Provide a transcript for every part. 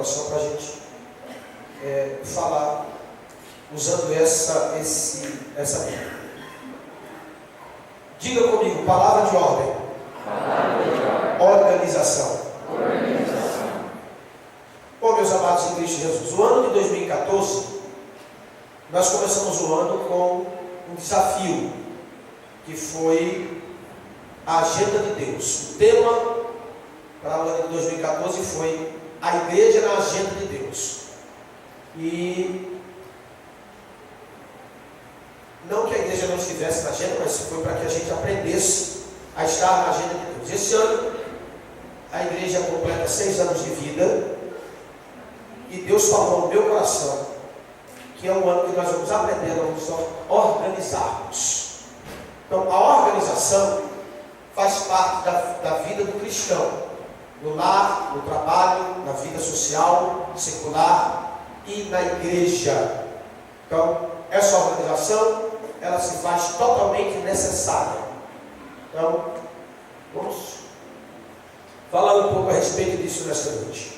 coração para a gente falar, usando essa. Diga comigo, palavra de ordem. Organização. Bom, meus amados em Cristo Jesus, o ano de 2014, nós começamos o ano com um desafio, que foi a agenda de Deus. O tema para o ano de 2014 foi a igreja na agenda de Deus. E não que a igreja não estivesse na agenda, mas foi para que a gente aprendesse a estar na agenda de Deus. Esse ano, a igreja completa 6 anos de vida, e Deus falou no meu coração que é um ano que nós vamos aprender a nos organizarmos. Então, a organização faz parte da vida do cristão, no lar, no trabalho, na vida social, secular e na igreja. Então, essa organização, ela se faz totalmente necessária. Então, vamos falar um pouco a respeito disso nesta noite.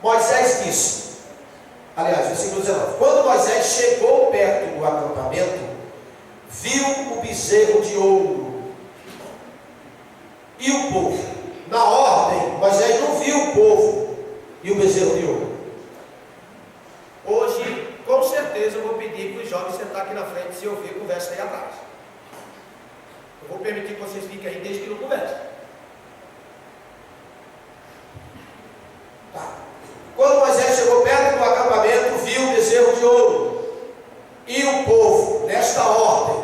Moisés disse, aliás, versículo 19: quando Moisés chegou perto do acampamento, viu o bezerro de ouro e o povo. Na ordem, Moisés não viu o povo e o bezerro de ouro. Hoje, com certeza, eu vou pedir para os jovens sentar aqui na frente se ouvir conversa aí atrás. Eu vou permitir que vocês fiquem aí desde que não conversem. Tá. Quando Moisés chegou perto do acampamento, viu o bezerro de ouro e o povo, nesta ordem.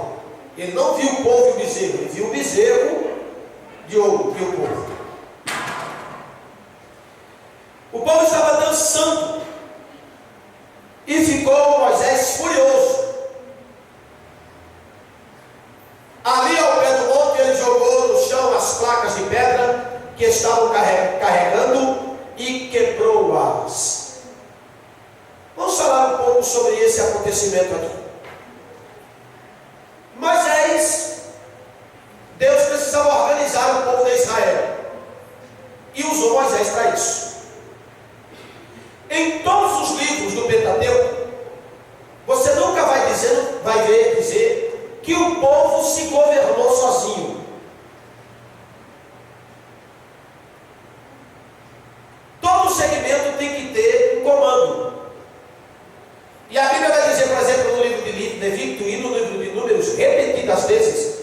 Ele não viu o povo e o bezerro, ele viu o bezerro de ouro e o povo. O povo estava dançando e ficou Moisés furioso. Ali ao pé do monte, ele jogou no chão as placas de pedra que estavam carregando e quebrou-as. Vamos falar um pouco sobre esse acontecimento aqui. Moisés, Deus precisava organizar o povo de Israel e usou Moisés para isso. Em todos os livros do Pentateuco, você nunca vai dizer que o povo se governou sozinho. Todo segmento tem que ter um comando. E a Bíblia vai dizer, por exemplo, no livro de Levítico e no livro de Números, repetidas vezes,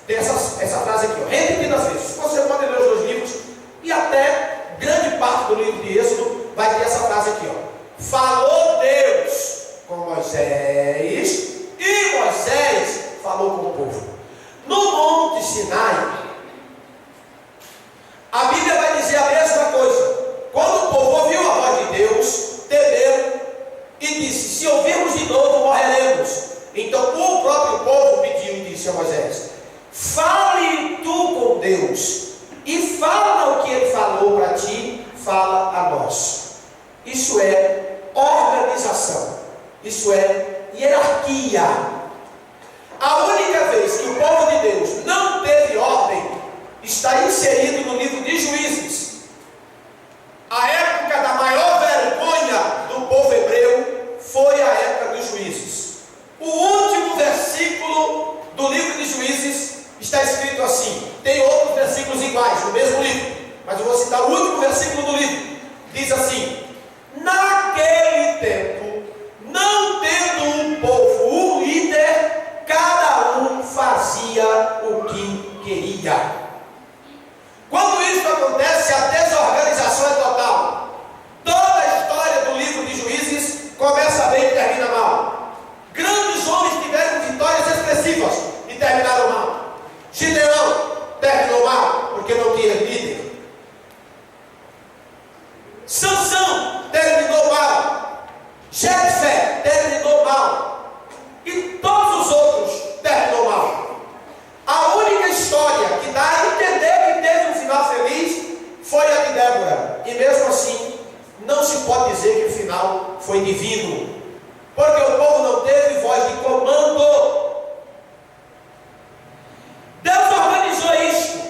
tem essa frase aqui, repetidas vezes. Você pode ler os dois livros, e até grande parte do livro de Êxodo vai ter essa frase aqui, ó. Falou Deus com Moisés, e Moisés falou com o povo. No Monte Sinai, a Bíblia vai dizer a mesma coisa. Quando o povo ouviu a voz de Deus, temeu e disse: se ouvirmos de novo, morreremos. Então o próprio povo pediu e disse a Moisés: fale tu com Deus, e fala o que ele falou para ti, fala a nós. Isso é organização, isso é hierarquia. A única vez que o povo de Deus não teve ordem está inserido no livro de Juízes. A época da maior vergonha do povo hebreu foi a época dos Juízes. O último versículo do livro de Juízes está escrito assim. Tem outros versículos iguais no mesmo livro, mas eu vou citar o último versículo do livro. Diz assim: naquele tempo, não tendo um povo um líder, cada um fazia o que queria. Quando isso acontece, a desorganização é total. Toda a história do livro de Juízes começa bem e termina mal. Grandes homens tiveram vitórias expressivas e terminaram mal. Gideão terminou mal porque não tinha líder. Sansão terminou mal. Jefté terminou mal. E todos os outros terminou mal. A única história que dá a entender que teve um final feliz foi a de Débora. E mesmo assim, não se pode dizer que o final foi divino, porque o povo não teve voz de comando. Deus organizou isso.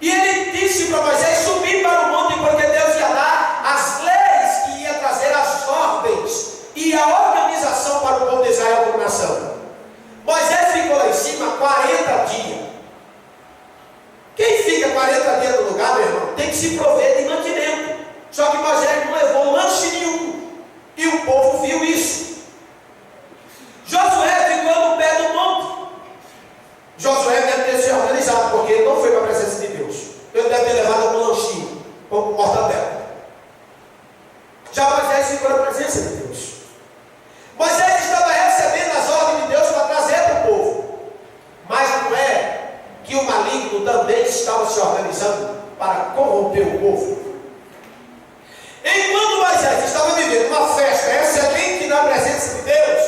E ele disse para Moisés subir para o monte, porque Deus ia dar as Enquanto Moisés estava vivendo uma festa excelente na presença de Deus,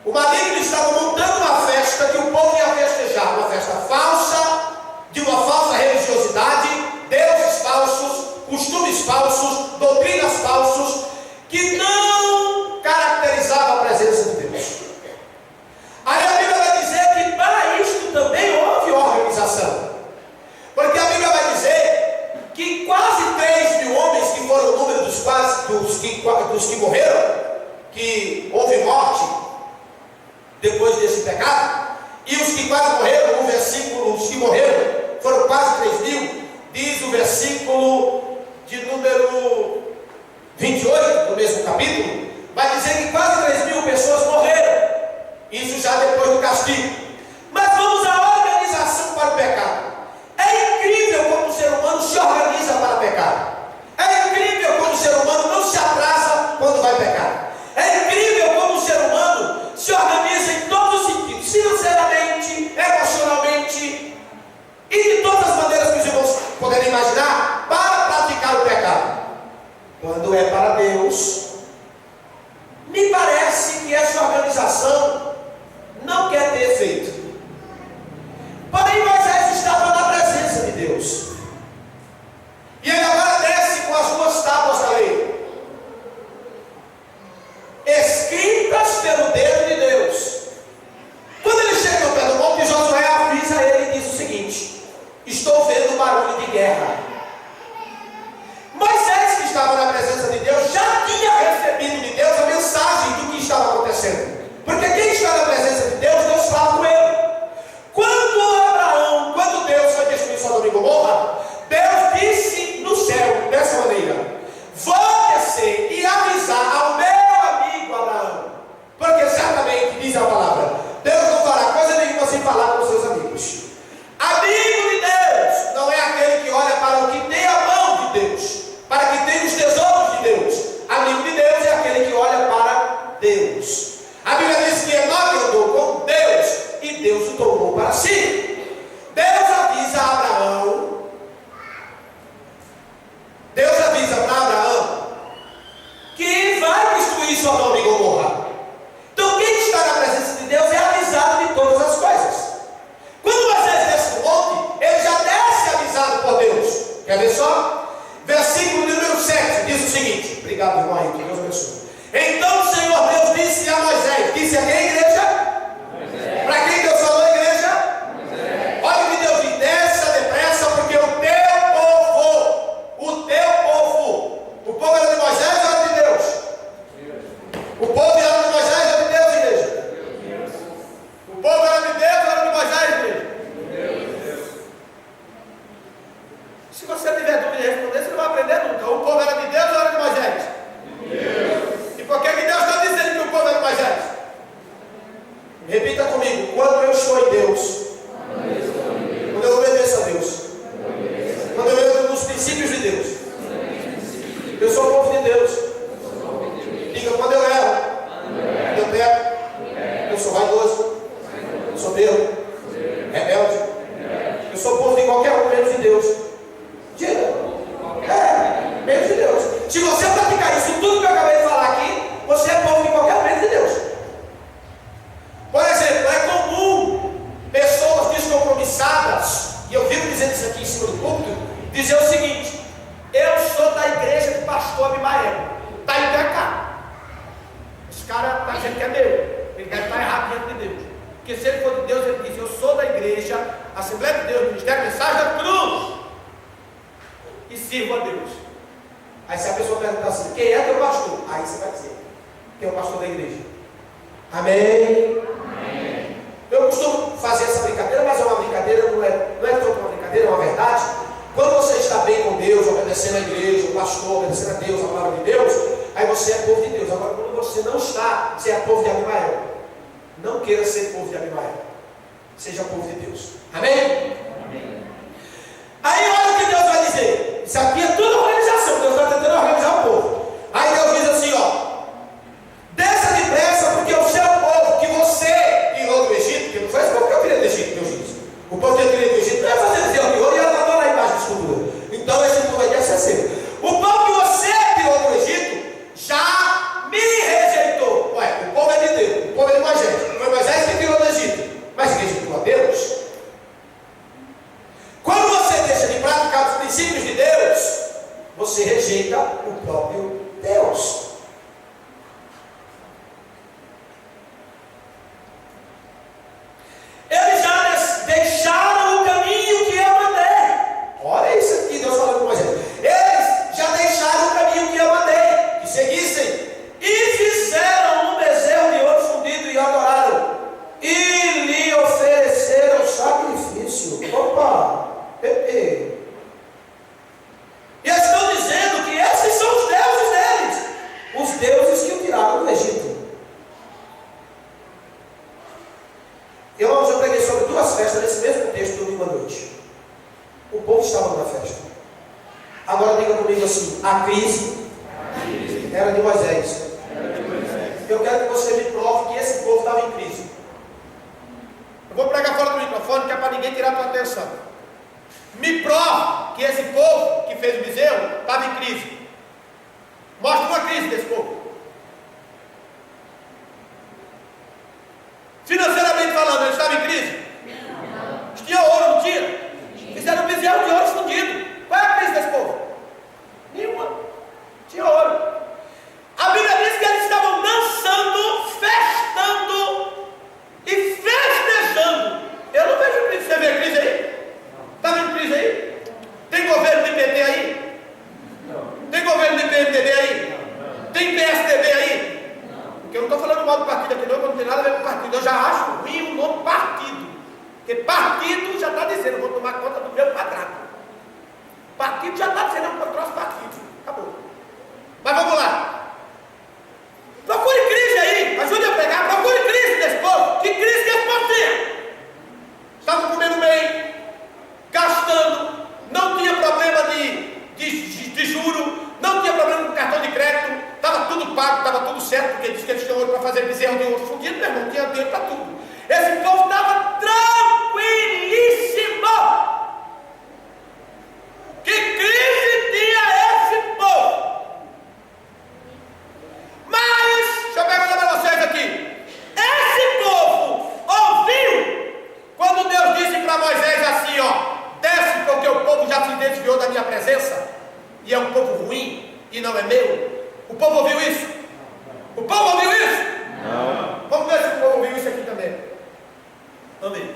o maligno estava montando uma festa que o povo ia festejar, uma festa falsa, de uma falsa religiosidade, deuses falsos, costumes falsos, doutrinas falsos, que não caracterizavam a presença de Deus. Aí a Bíblia vai dizer que para isto também houve organização, porque a Bíblia vai dizer que quase 3.000 homens, que foram o número dos que morreram, que houve morte depois desse pecado, e os que quase morreram, no versículo, os que morreram foram quase 3.000, diz o versículo de número 28 do mesmo capítulo, vai dizer que quase 3.000 pessoas morreram, isso já depois do castigo. Mas vamos à organização para o pecado. É incrível como o ser humano se organiza para pecar. É incrível como o ser humano não se atrasa quando vai pecar. É incrível como o ser humano se organiza em todos os sentidos, financeiramente, emocionalmente e de todas as maneiras que os irmãos poderem imaginar, para praticar o pecado. Quando é para Deus, me parece que essa organização não quer ter efeito. Porém, Moisés estava na presença de Deus, e ele agora desce com as 2 tábuas da lei, escritas pelo dedo de Deus. Quando ele chega no pé do monte, Josué avisa ele e diz o seguinte: estou vendo barulho de guerra. Moisés, que estava na presença de Deus, já tinha recebido de Deus a mensagem do que estava acontecendo, porque quem está na presença de Deus, Deus fala com ele. Quando Deus foi destruir Sodoma e Gomorra, Deus disse no céu, dessa maneira: vou descer e avisar ao meu amigo Abraão, porque certamente, diz a palavra, Deus não fará coisa nenhuma sem falar com os seus amigos. Amigo de Deus não é aquele que olha para o que tem a mão de Deus, para que tem os tesouros de Deus. Amigo de Deus é aquele que olha para Deus. A Bíblia diz que Enoque andou com Deus e Deus o tomou para si. Deus avisa a Abraão, para Abraão que vai destruir Sodoma e Gomorra. Então quem está na presença de Deus é avisado de todas as coisas. Quando Moisés desce do monte, ele já desce avisado por Deus. Quer ver só? Versículo número 7 diz o seguinte: obrigado, irmão aí, que Deus abençoe. Então o Senhor Deus disse a Moisés, disse a quem, igreja? Para quem Deus falou, igreja? Olha o que Deus diz: desça depressa, porque o povo era de Moisés ou era de Deus? O povo era de Moisés ou era de Deus, igreja? O povo era de Deus ou era de Moisés, igreja? Se você tiver dúvida de responder, você não vai aprender nunca. O povo era de Deus ou era de Moisés? E por que Deus está dizendo que o povo é de Moisés? Repita comigo: quando eu estou em Deus, quando eu obedeço a Deus, quando eu entro nos princípios de Deus, eu sou o povo de Deus. Diga: quando eu erro, eu peco, eu sou vaidoso, eu sou soberbo, rebelde, eu sou o povo de qualquer um menos de Deus. Diga: menos de Deus. Se você praticar isso, tudo que eu acabei de falar aqui, você é povo de qualquer um menos de Deus. Por exemplo, é comum pessoas descompromissadas, e eu vivo dizendo isso aqui em cima do púlpito, dizer o seguinte: eu sou da igreja do pastor Abimael, está em pecado. Esse cara está dizendo que é meu, ele deve estar errado diante de Deus, porque se ele for de Deus, ele diz: eu sou da igreja, Assembleia de Deus, Ministério Mensagem da Cruz, e sirvo a Deus. Aí se a pessoa perguntar assim: quem é teu pastor? Aí você vai dizer: quem é o pastor da igreja. Amém? Amém. Eu costumo fazer essa brincadeira, mas é uma brincadeira, não é toda uma brincadeira, é uma verdade. Quando você está bem com Deus, obedecendo a igreja, o pastor, obedecendo a Deus, a palavra de Deus, aí você é povo de Deus. Agora, quando você não está, você é povo de Abimael. Não queira ser povo de Abimael, seja povo de Deus. Amém? Amém. Aí olha o que Deus vai dizer. Isso aqui é tudo organização. Deus está tentando organizar o povo. Aí Deus diz assim: desça depressa, porque o seu povo que você tirou do Egito, que não foi esse povo que eu tirei do Egito, Deus diz. O povo que eu tirei do Egito não é fazer dizer o que e ela está lá embaixo de escultura. Então esse povo vai descer. O povo que você tirou do Era de Moisés. Eu quero que você me prove que esse povo estava em crise. Eu vou pregar fora do microfone, que é para ninguém tirar a tua atenção. Me prove que esse povo que fez o bezerro estava em crise. Mostra uma crise desse povo. Financeiramente falando, eles estavam em crise? Eles tinham ouro, não tinha? Fizeram um bezerro de ouro escondido. Qual é a crise desse povo? Nenhuma. Tinha ouro. A Bíblia diz que eles estavam dançando, festando e festejando. Eu não vejo crise. Você vê crise aí? Está vendo crise aí? Tem governo do PT aí? Tem governo do PMDB aí? Tem PSDB aí? Porque eu não estou falando mal do partido aqui não tem nada a ver com o partido. Eu já acho ruim o nome partido. Porque partido já está dizendo, vou tomar conta do meu quadrado. Partido já está dizendo, eu controlo os partidos. Acabou. Mas vamos lá. Procure crise aí. Ajude eu a pegar. Procure crise desse povo. Que crise que esse povo tinha? Estavam comendo bem, gastando, não tinha problema de juro, não tinha problema com cartão de crédito, estava tudo pago, estava tudo certo, porque disse que eles tinham ouro para fazer bezerro de ouro fundido, meu irmão, tinha dinheiro para tudo. Esse povo estava tranquilíssimo. Que crise tinha esse povo? Mas, deixa eu perguntar para vocês aqui, esse povo ouviu quando Deus disse para Moisés assim, ó, desce porque o povo já se desviou da minha presença, e é um povo ruim, e não é meu. O povo ouviu isso? O povo ouviu isso? Não. Vamos ver se o povo ouviu isso aqui também. Vamos ver.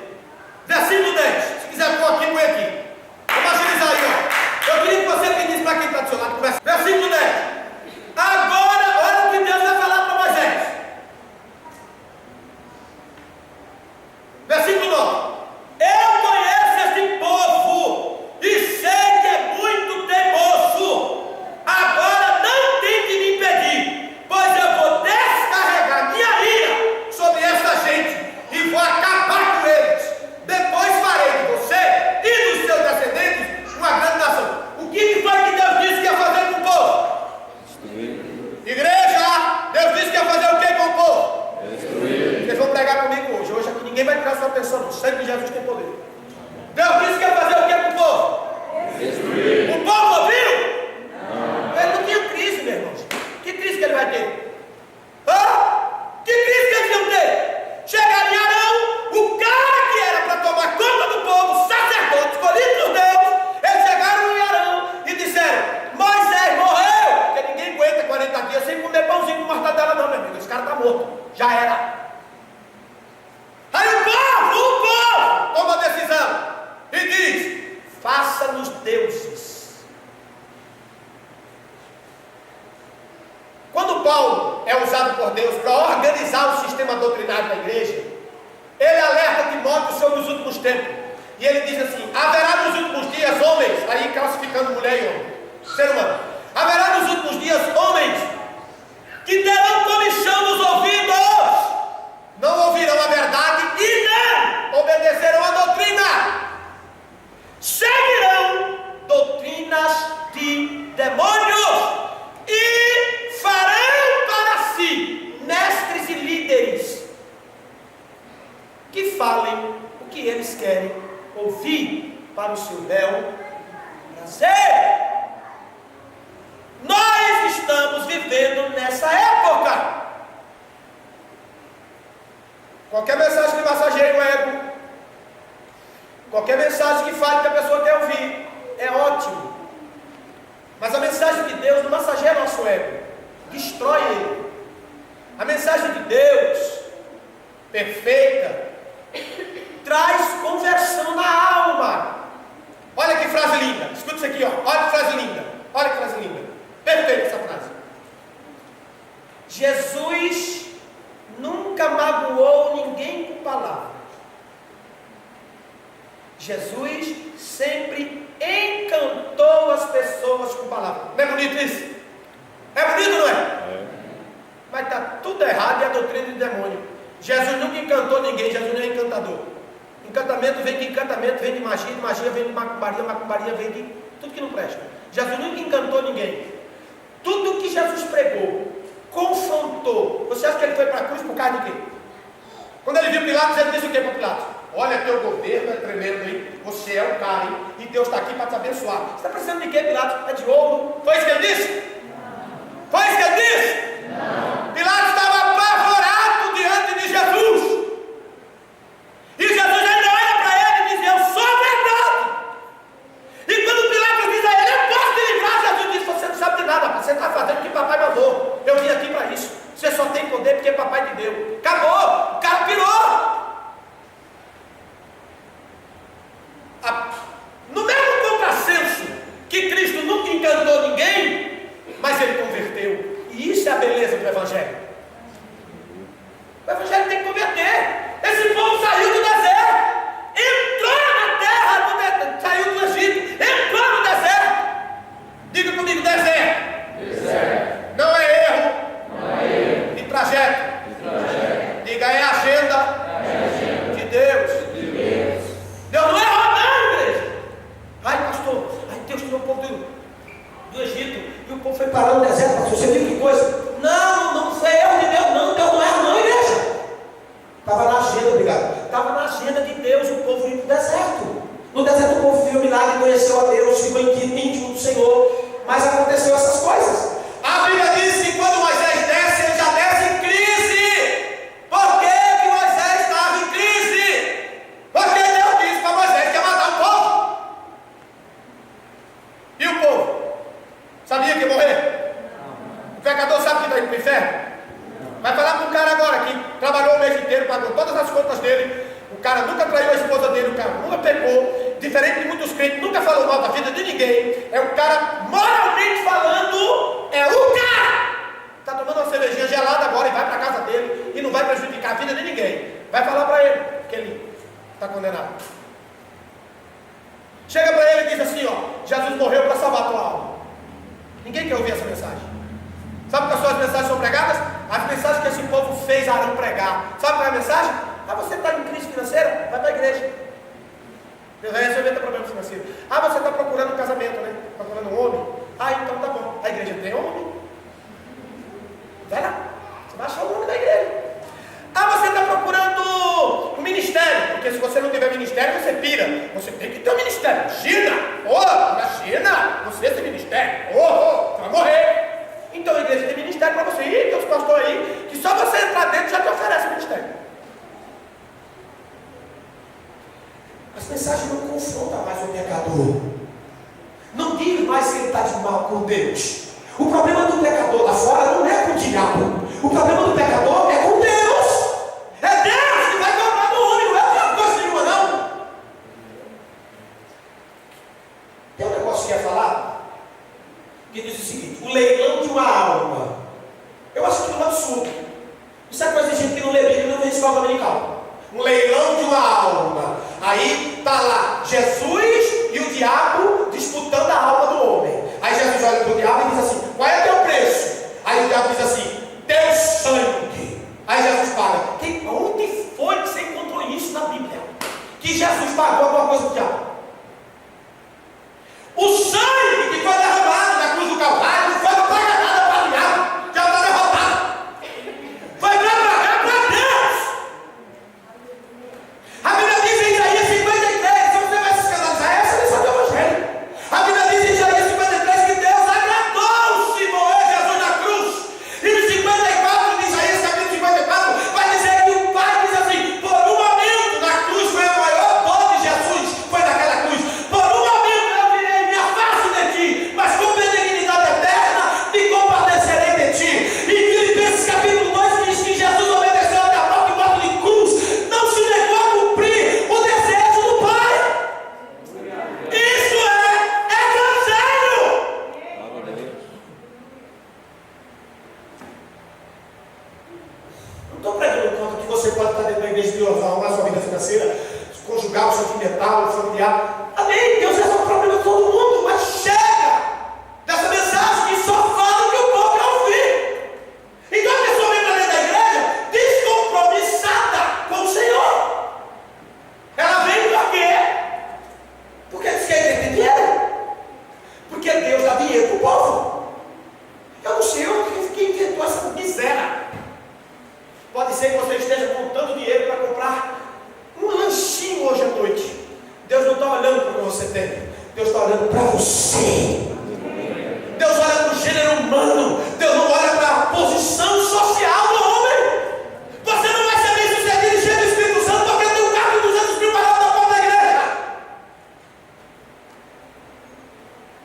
Versículo 10, se quiser pôr aqui, põe aqui. Vamos agilizar aí, ó. Eu queria que você pedisse para quem está do seu lado, começa. Versículo 10. Agora, olha o que Deus vai falar para Moisés. Versículo 9. Eu conheço esse povo e sei que é muito teimoso. Agora não tente me impedir, pois eu vou descarregar minha ira sobre essa gente e vou acabar com eles. Depois farei de você e dos seus descendentes uma grande nação. O que foi que Deus disse que ia fazer com o povo? Igreja, Deus disse que ia fazer o que com o povo? Destruir. Vocês vão pregar comigo hoje. Hoje aqui ninguém vai tirar sua atenção. O sangue de Jesus tem poder. Deus disse que ia fazer o que com o povo? Destruir. O povo ouviu? Não. Ele não tinha crise, meu irmão. Que crise que ele vai ter? Que crise que eles iam ter? Chegaria Arão, o cara que era para tomar conta do povo, sacerdote, escolhido por Deus. Eles chegaram em Arão e disseram: Moisés morreu. Porque ninguém aguenta 40 dias sem comer pãozinho com mortadela, não, meu amigo. Esse cara está morto. Já era. Aí o povo toma a decisão e diz: faça-nos deuses. Quando Paulo é usado por Deus para organizar o sistema doutrinário da igreja, ele alerta Timóteo sobre os últimos tempos. E ele diz assim: haverá nos últimos dias homens, aí classificando mulher e homem, ser humano, haverá nos últimos dias homens que terão comichão nos ouvidos, não ouvirão a verdade e não obedecerão a doutrina, seguirão doutrinas de demônios e farão para si mestres e líderes que falem o que eles querem ouvir para o seu bel prazer. Nós estamos vivendo nessa época. Qualquer mensagem que massageie o ego, qualquer mensagem que fale que a pessoa quer ouvir, é ótimo. Mas a mensagem de Deus não massageia nosso ego, destrói ele. A mensagem de Deus, perfeita, traz conversão na alma. Olha que frase linda, escuta isso aqui, ó. Olha que frase linda, olha que frase linda, perfeita essa frase. Jesus nunca magoou ninguém com palavras. Jesus sempre encantou as pessoas com palavras. Não é bonito isso? É bonito, não é? Mas está tudo errado e a doutrina de demônio. Jesus nunca encantou ninguém, Jesus não é encantador. Encantamento vem de encantamento, vem de magia vem de macumbaria vem de tudo que não presta. Jesus nunca encantou ninguém. Tudo que Jesus pregou, confrontou, você acha que ele foi para a cruz por causa de quê? Quando ele viu Pilatos, ele disse o que para Pilatos? Olha, teu governo é tremendo, hein? Você é o cara, hein? E Deus está aqui para te abençoar. Você está precisando de quê, Pilatos? É de ouro? Foi isso que ele disse? Foi isso que ele disse? Não. Pilatos estava apavorado diante de Jesus. E Jesus ainda olha para ele e diz: eu sou a verdade. E quando Pilatos diz a ele: eu posso te livrar, Jesus diz: você não sabe de nada, você está fazendo o que papai mandou. Eu vim aqui para isso. Você só tem poder porque papai te deu. Acabou, o cara pirou. No mesmo contrassenso que Cristo nunca encantou ninguém, mas ele converteu. E isso é a beleza do Evangelho. O Evangelho tem que converter. Esse povo saiu do deserto, entrou na terra, saiu do Egito, entrou no deserto. Diga comigo: deserto. Deserto. Não é erro. Não é erro. De trajeto. Diga: é agenda de Deus. Deus não erra não, igreja. Ai, pastor, Deus tirou o povo do Egito e o povo foi parar no deserto, pastor. Você viu que coisa? Não foi erro de Deus, não. Deus não erra não, igreja. Estava na agenda, obrigado. Estava na agenda de Deus o povo ir para o deserto. No deserto o povo viu o milagre, conheceu a Deus, ficou íntimo do Senhor. Mas aconteceu essas coisas. A Bíblia diz que quando Moisés desce, ele já desce em crise. Por que Moisés estava em crise? Porque Deus disse para Moisés que ia matar o povo. E o povo? Sabia que ia morrer? O pecador sabe que está indo para o inferno? Vai falar com um cara agora que trabalhou o mês inteiro, pagou todas as contas dele. O cara nunca traiu a esposa dele, o cara nunca pecou. Diferente de muitos crentes, nunca falou mal da vida de ninguém. É o cara, moralmente falando, é o cara. Está tomando uma cervejinha gelada agora e vai para a casa dele e não vai prejudicar a vida de ninguém. Vai falar para ele que ele está condenado. Chega para ele e diz assim: ó, Jesus morreu para salvar a tua alma. Ninguém quer ouvir essa mensagem. Sabe quais são as mensagens que são pregadas? As mensagens que esse povo fez Arão pregar. Sabe qual é a mensagem? Você está em crise financeira? Vai para a igreja. Deus vai resolver teu problema financeiro. Você está procurando um casamento, né? Procurando um homem? Então tá bom. A igreja tem homem? Vai lá. Você vai achar o homem da igreja. Você está procurando um ministério. Porque se você não tiver ministério, você pira. Você tem que ter um ministério. Imagina você ter ministério. Você vai morrer. Então a igreja tem ministério para você ir. Tem os pastores aí que só você entrar dentro já te oferece o ministério. As mensagens não confrontam mais o pecador. Não diz mais que ele está de mal com Deus. O problema do pecador lá fora não é com o diabo. O problema do pecador é com Deus. É Deus que vai cobrar do homem, não é outra coisa nenhuma, não. Tem um negócio que ia falar que diz o seguinte: o leilão de uma alma. Eu acho que é um absurdo. Isso é coisa de gente que não lê Bíblia e não vem escola dominical. Um leilão de uma alma. Aí está lá Jesus e o diabo disputando a alma do homem. Aí Jesus olha para o diabo e diz assim: qual é teu preço? Aí o diabo diz assim: teu sangue. Aí Jesus fala: onde foi que você encontrou isso na Bíblia? Que Jesus pagou alguma coisa do diabo? O sangue que foi derramado na cruz do Calvário não foi para pagar nada para o diabo. Já está derrotado. Foi para pagar para Deus. A Bíblia diz em Isaías 53, se você vai se escandalizar, essa é a lição do Evangelho. A Bíblia diz em Isaías 53 que Deus agradou-se morrer Jesus na cruz. E no 54 de Isaías, capítulo 54, vai dizer que o Pai diz assim: por um momento na cruz foi a maior dor de Jesus, foi naquela cruz. Por um momento eu direi: me afaste de ti, mas com benignidade eterna me compadecerei de ti. E Filipenses capítulo 2 diz que Jesus obedeceu até a morte e morte de cruz. Não se negou a cumprir o desejo do Pai. Isso é Evangelho. Não estou pregando contra que você pode estar dentro da igreja de Deus, arrumar sua vida financeira, conjugal, sentimental, familiar. Amém. Deus resolve o problema de todo mundo, mas chega dessa mensagem que só fala o que o povo quer ouvir. Então a pessoa vem para dentro da igreja descompromissada com o Senhor. Ela vem por quê? Porque diz que a igreja tem dinheiro. Porque Deus dá dinheiro para o povo. Eu não sei, eu tenho sincera. Pode ser que você esteja contando dinheiro para comprar um lanchinho hoje à noite. Deus não está olhando para o que você tem, Deus está olhando para você. Deus olha para o gênero humano, Deus não olha para a posição social do homem. Você não vai ser bem sucedido e cheio do Espírito Santo porque tem um carro de 200 mil parado na porta da igreja.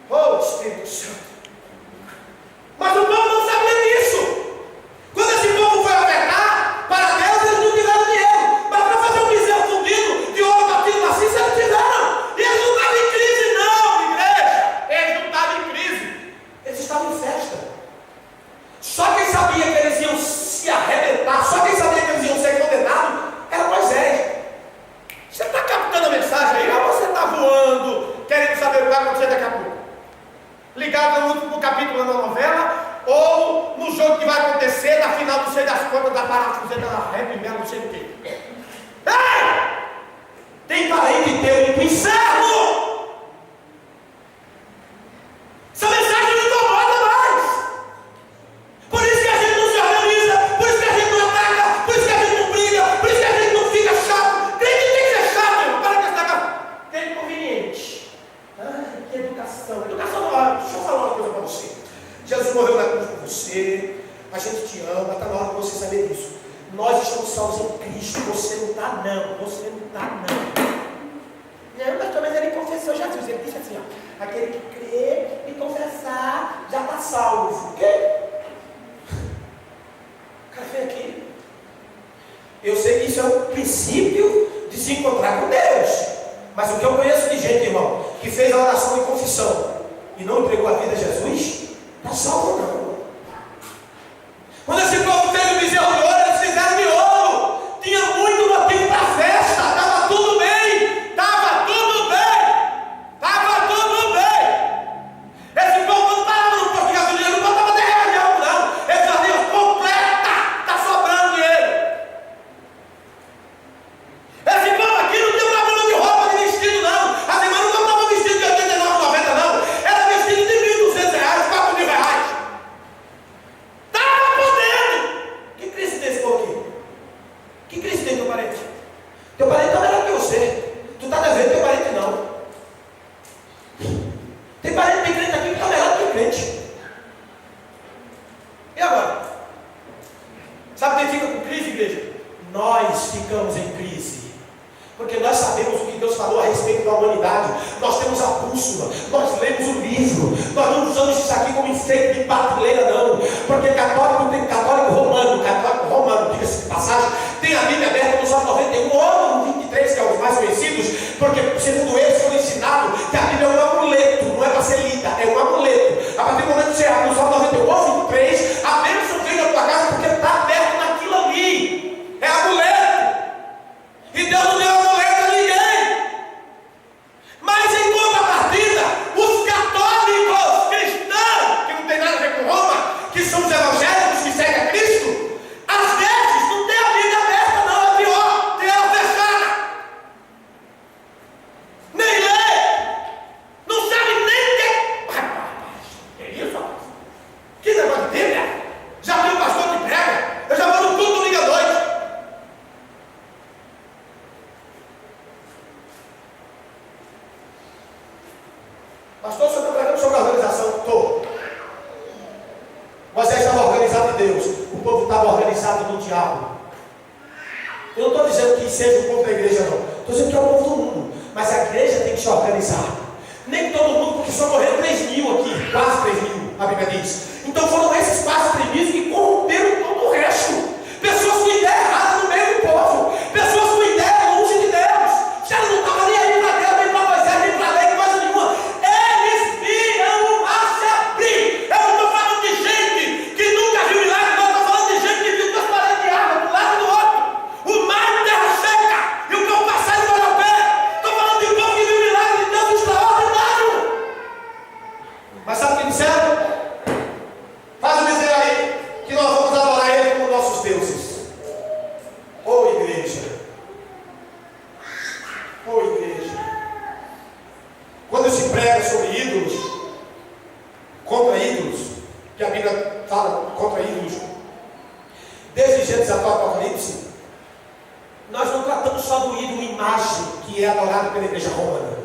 Oh, Espírito Santo. Mas o povo não sabia disso. Quando esse povo foi ofertar para Deus, eles não tiveram dinheiro. Mas para fazer um bezerro fundido de ouro batido maciço, eles tiveram. E eles não estavam em crise, não, igreja. Eles não estavam em crise. Eles estavam em festa. Só quem sabia que eles iam se arrebentar, só quem sabia que eles iam ser condenados, era Moisés. Você está captando a mensagem aí? Ou você está voando, querendo saber o que vai acontecer daqui a pouco? Ligado no último capítulo da novela, ou no jogo que vai acontecer, na final, não sei das contas, da parafuseta da rap, mesmo, não sei o quê. Ei! Tem parente teu no inferno! Essa mensagem não incomoda mais. Por isso que a gente não se organiza, por isso que a gente não ataca, por isso que a gente não briga, por isso que a gente não fica chato. Crente tem que ser chato, irmão. Para com essa negócio. Tem inconveniente. Ai, que educação. Educação não é. Deixa eu falar uma coisa para você. Jesus morreu na cruz por você. A gente te ama. Está na hora de você saber disso. Nós estamos salvos em Cristo. Você não está, não. Você não está, não. Não, mas talvez ele confessou Jesus. Ele disse assim, ó. Aquele que crê e confessar já está salvo. O quê? O cara veio aqui. Eu sei que isso é um princípio de se encontrar com Deus. Mas o que eu conheço de gente, irmão, que fez a oração de confissão e não entregou a vida a Jesus, não salvo não. Quando esse povo fez o bezerro de ouro, eles fizeram de ouro. Tinha muito motivo para a festa. Estava tudo bem. Estava tudo bem. Estava tudo bem. Esse povo não parava no posto de gasolina, não botava 10 reais de álcool, não. Eles faziam completa. Está sobrando dinheiro. Esse povo aqui não tem problema de roupa, de vestido, não. As irmãs não compravam vestido de 89,90, não. Era vestido de 1.200 reais, 4.000 reais. Estava podendo. Que crise tem esse povo aqui? Que crise tem teu parente? Teu parente está melhor que você. Tu está devendo, teu parente não. Tem parente, tem crente aqui que está melhor que crente. E agora? Sabe quem fica com crise, igreja? Nós ficamos em crise. Porque nós sabemos o que Deus falou a respeito da humanidade. Nós temos a bússola, nós lemos o livro. Nós não usamos isso aqui como enfeite de prateleira, não. Porque católico tem católico romano, diga-se de passagem, tem a Bíblia aberta no Salmo 91 ou no 23, que é os mais conhecidos, porque segundo eles foi ensinado que a Bíblia é um amuleto, não é para ser lida, é um amuleto. A partir do momento que você abre no Salmo 91 ou 23, a bênção vem na tua casa porque está aberto naquilo ali. É amuleto. E Deus não deu amuleto a ninguém. Mas em contrapartida, os católicos cristãos, que não tem nada a ver com Roma, que são os evangélicos que seguem a Cristo, às vezes não tem a Bíblia aberta, não, é pior, tem ela fechada. Nem lê, não sabe nem o que. É isso? Que negócio de Bíblia? Já vi o pastor que prega, eu já vou no culto domingo à noite. Pastor, o senhor está pregando sobre a organização? Estou. Moisés estava organizado em Deus, o povo estava organizado no diabo. Eu não estou dizendo que seja o povo da igreja, não. Estou dizendo que é o povo do mundo. Mas a igreja tem que se organizar. Nem todo mundo, porque só morreram 3.000 aqui, quase 3.000, a Bíblia diz. Então foram esses quase 3.000 que corromperam todo o resto. Pessoas com ideia errada no meio do povo. Pessoas com ideia longe de Deus. Já não estavam nem aí para Deus, nem para Moisés, nem para a lei, coisa nenhuma. Eles viram o mar se abrir. Eu não estou falando de gente que nunca viu milagre, não. Estou falando de gente que viu duas paredes de água, de um lado e do outro. O mar e terra seca. E o povo passando para o pé. Estou falando de um povo que viu milagre de Deus extraordinário. Mas sabe o que disseram? Faz o bezerro aí, que nós vamos adorar ele como nossos deuses. Ô igreja. Ô igreja. Quando se prega sobre ídolos, contra ídolos, que a Bíblia fala contra ídolos, desde Gênesis até o Apocalipse, nós não tratamos só do ídolo imagem que é adorado pela igreja romana.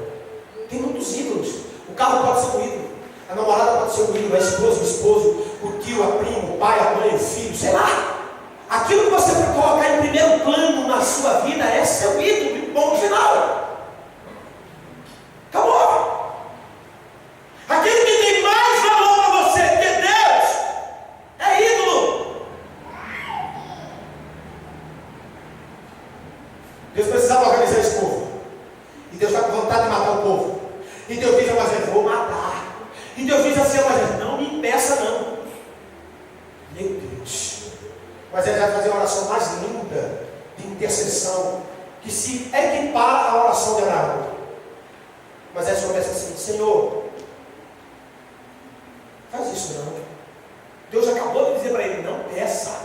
Tem muitos ídolos. O carro pode ser um ídolo, a namorada pode ser um ídolo, a esposa, o esposo, o tio, a prima, o pai, a mãe, o filho, sei lá. Aquilo que você vai colocar em primeiro plano na sua vida é seu ídolo, e ponto final. Acabou. Aquele que tem mais valor para você que Deus é ídolo. Deus precisava organizar esse povo. E Deus está com vontade de matar o povo. E Deus diz a Moisés: vou matar. E Deus diz assim a Moisés: não me impeça não. Meu Deus. Moisés vai fazer a oração mais linda de intercessão, que se equipara à oração de Abraão. Moisés começa assim: Senhor, faz isso não. Deus acabou de dizer para ele: não peça.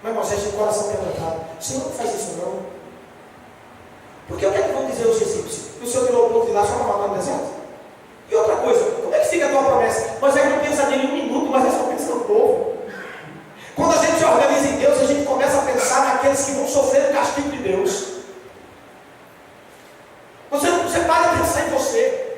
Mas Moisés tinha o coração quebrantado: Senhor, não faz isso não. Porque o que é que vão dizer os egípcios? Que o Senhor tirou o povo de lá só para matar no deserto? E outra coisa, como é que fica a tua promessa? Moisés não pensa nele um minuto, mas só pensa no povo. Quando a gente se organiza em Deus, a gente começa a pensar naqueles que vão sofrer o castigo de Deus. Você para de pensar em você.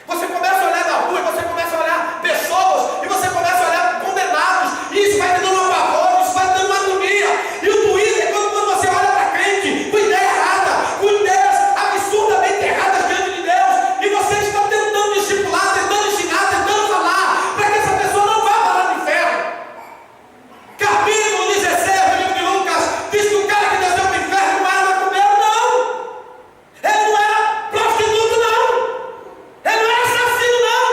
Você começa a olhar na rua, você começa a olhar pessoas, e você começa a olhar condenados, e isso vai te dando um pavor, isso vai te dando uma agonia. E o doído é quando você olha para crente com ideia errada, com ideias absurdamente erradas diante de Deus, e você está tentando discipular, tentando ensinar, tentando falar, para que essa pessoa não vá parar no inferno. Capítulo 16 do livro de Lucas diz que o cara que desceu para o inferno não era macumbeiro, não. Ele não era prostituto, não. Ele não era assassino, não.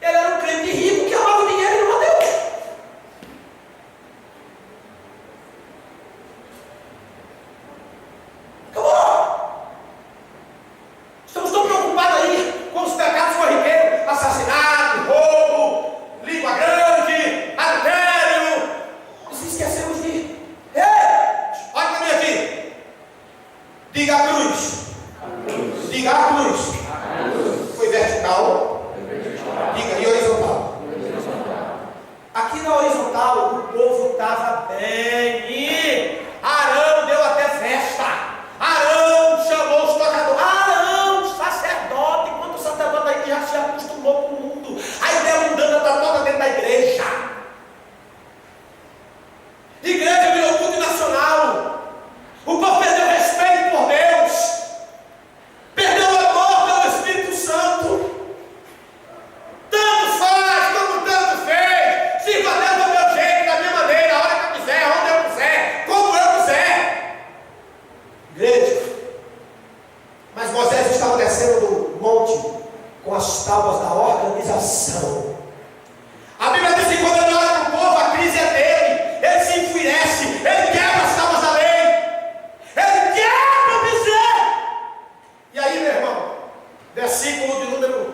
Ele era um crente rico que amava o dinheiro e não a Deus. Acabou. Estamos tão preocupados aí com os pecados corriqueiros: assassinato, roubo, língua grande, adultério. Nós esquecemos de... Ei, olha para mim aqui. Diga a cruz. Diga a cruz. Foi vertical. Diga, e horizontal. Aqui na horizontal, o povo estava bem. E Arão deu até festa. Arão chamou os tocadores. Arão, sacerdote. Enquanto o sacerdote aí já se acostumou com o mundo, a ideia mundana está toda dentro da igreja. Igreja virou multinacional. O povo perdeu respeito por Deus. Perdeu o amor pelo Espírito Santo. Tanto faz como tanto fez. Sirva a Deus do meu jeito, da minha maneira, a hora que eu quiser, onde eu quiser, como eu quiser. Igreja. Mas Moisés estava descendo do monte com as tábuas da organização. A Bíblia diz que quando ele olha para o povo, a crise é dele. Ele se enfurece, ele quebra as tábuas da lei, ele quebra o bezerro. E aí, meu irmão, versículo de número.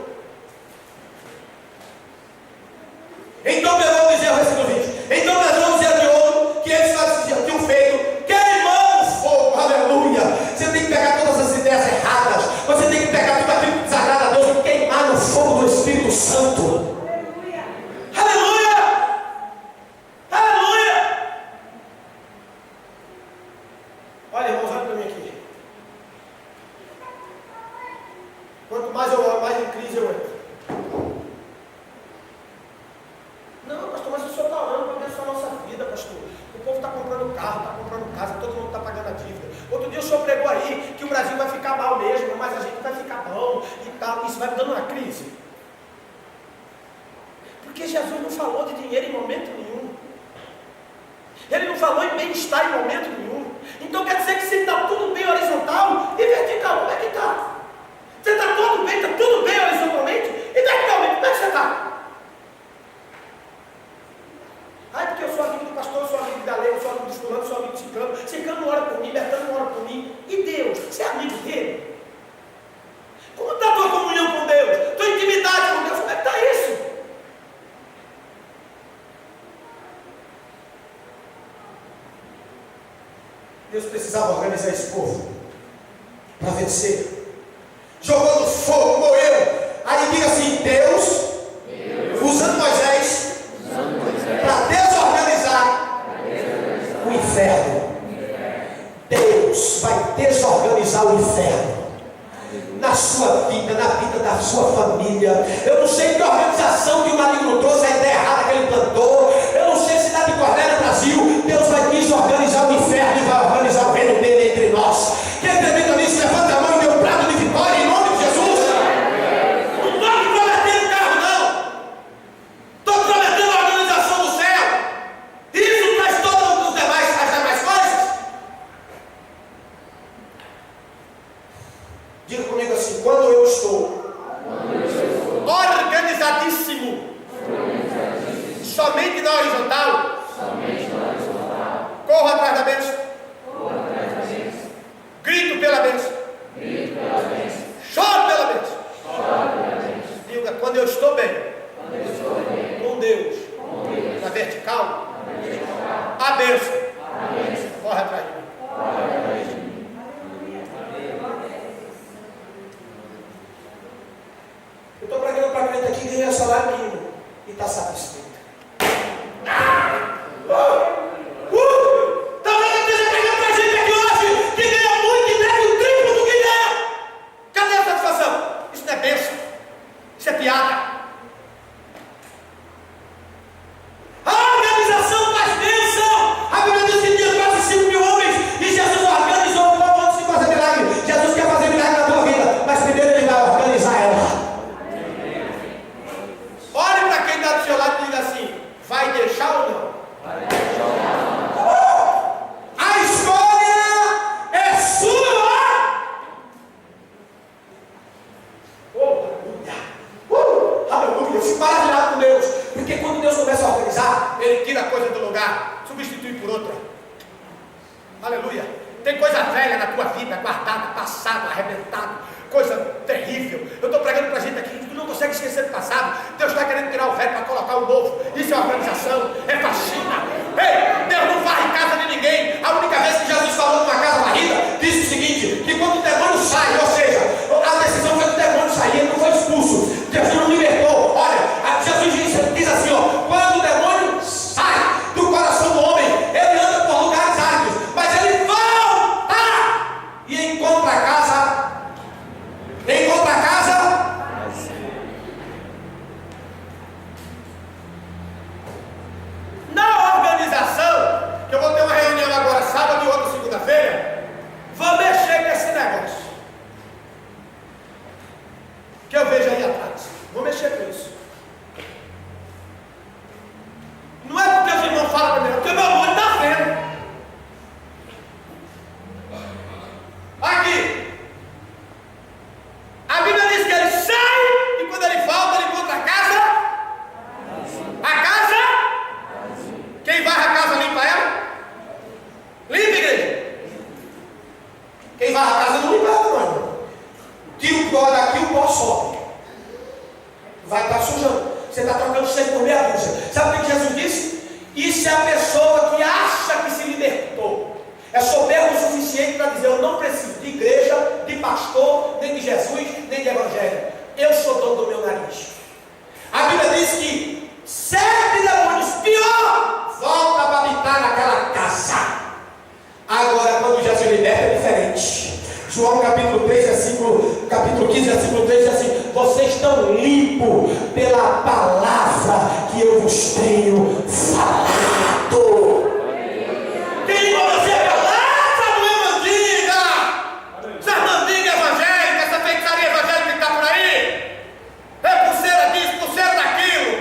Então pegou o bezerro, versículo 20. Então pegou o bezerro de ouro que eles tinham feito, queimando o fogo. Aleluia. Você tem que pegar todas as ideias erradas, você tem que pegar tudo aquilo que desagrada a Deus e queimar no fogo do Espírito Santo. Aleluia! Aleluia! Olha, irmãos, olha para mim aqui. Quanto mais eu oro, mais em crise eu entro. Não, pastor, mas o senhor está orando para abençoar a nossa vida, pastor. O povo está comprando carro, está comprando casa, todo mundo está pagando a dívida. Outro dia o senhor pregou aí que o Brasil vai ficar mal mesmo, mas a gente vai ficar bom e tal. Isso vai me dando uma crise. Porque Jesus não falou de dinheiro em momento nenhum. Ele não falou em bem-estar em momento nenhum. Então quer dizer que se está tudo bem horizontal e vertical, como é que está? Você está tudo bem horizontalmente e verticalmente, como é que você está? Ai, porque eu sou amigo do pastor, eu sou amigo da lei, eu sou amigo do fulano, eu sou amigo do ciclano. Ciclano não ora por mim, Bertano não ora por mim. E Deus? Você é amigo dele? Como está a tua comunhão com Deus? Tua intimidade com Deus? Como é que está isso? Deus precisava organizar esse povo para vencer. Jogou no fogo, morreu. Aí diga assim: Deus usando Moisés para desorganizar Somente na horizontal. Corro atrás da bênção. Grito pela bênção. Choro pela bênção. Diga, quando eu estou bem, com Deus, na vertical, a bênção corre atrás de mim. Eu estou pregando para crente aqui que ganha salário mínimo e está satisfeito. Talvez eu esteja pregando para gente aqui hoje que ganha muito e deve o triplo do que ganha. Cadê a satisfação? Isso não é bênção. Isso é piada. A organização faz bênção. A Bíblia diz que tinha quase 5 mil homens e Jesus organizou o povo antes de fazer milagre. Jesus quer fazer milagre na tua vida, mas primeiro ele vai organizar ela. Olhe para quem está do seu lado e diga assim: vai deixar ou não? A escolha é sua. Aleluia. Eu fico maravilhado com Deus, porque quando Deus começa a organizar, Ele tira a coisa do lugar, substitui por outra. Aleluia. Tem coisa velha na tua vida, guardada, passado, arrebentado, coisa terrível. Eu estou pregando para a gente aqui que não consegue esquecer do passado. Deus está querendo tirar o velho para colocar o novo. Isso é organização, é faxina. Ei, Deus não varre casa de ninguém. A única vez que Jesus falou numa casa varrida, disse o seguinte: que quando o demônio sai, ou seja, a decisão foi do demônio sair, ele não foi expulso. Jesus não libertou. Olha, Jesus diz assim, ó: quando o demônio sai do coração do homem, ele anda por lugares áridos, mas ele volta e encontra a casa. Encontra a casa. Na organização, que eu vou ter uma reunião agora, sábado e outra segunda-feira, vou mexer com esse negócio que eu vejo aí atrás. Vou mexer com isso. Não é porque os irmãos falam para mim, porque meu olho está vendo. Aqui. A Bíblia diz que ele sai e quando ele volta, ele encontra a casa. A casa? Quem varre a casa limpa ela? Limpa, igreja. Quem vai a casa não limpa ela, não. Tira o pó daqui, o pó sobe. Vai estar sujando. Você está trocando sangue por meia dúzia. Sabe o que Jesus disse? Isso é a pessoa que acha que se libertou. É soberbo o suficiente para dizer: eu não preciso de igreja, de pastor, nem de Jesus, nem de evangelho. Eu sou dono do meu nariz. A Bíblia diz que 7 demônios, pior, volta para habitar naquela casa. Agora, quando Jesus liberta, é diferente. João capítulo 15, versículo 3 diz assim: vocês estão limpos pela palavra que eu vos tenho falado. Quem você é palavra, não é mandiga? Essa mandiga evangélica, essa feitiçaria evangélica que está por aí, é pulseira disso, pulseira daquilo,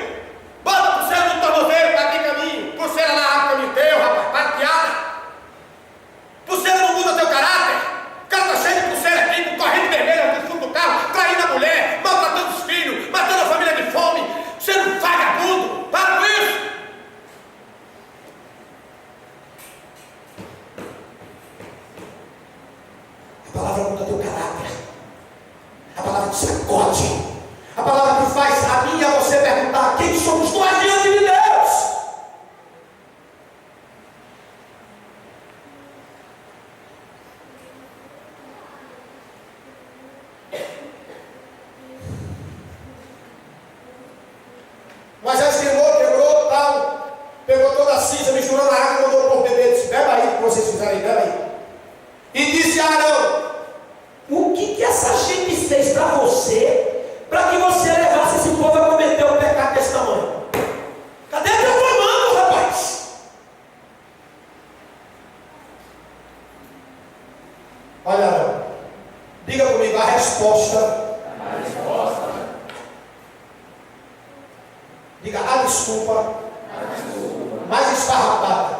bota pulseira no tornozelo para abrir caminho, pulseira na água caminho teu, rapaz, para piada. Pulseira não muda teu caráter. O cara está cheio de pulseira aqui, com corrente vermelha no fundo do carro, traindo a mulher, maltratando os filhos, matando a família de fome, sendo vagabundo. Para com isso. A palavra muda teu caráter. A palavra te sacode. A palavra que faz a mim e a você perguntar: quem somos nós diante de Deus? Moisés quebrou, tal, pegou toda a cinza, misturou na água e mandou o povo beber. Disse: beba aí, o que vocês fizeram aí, beba aí. E disse a Arão: o que essa gente fez para você, para que você levasse esse povo a cometer um pecado desse tamanho? Cadê teu comando, rapaz? Olha, Arão, diga comigo a resposta. Diga a desculpa mais esfarrapada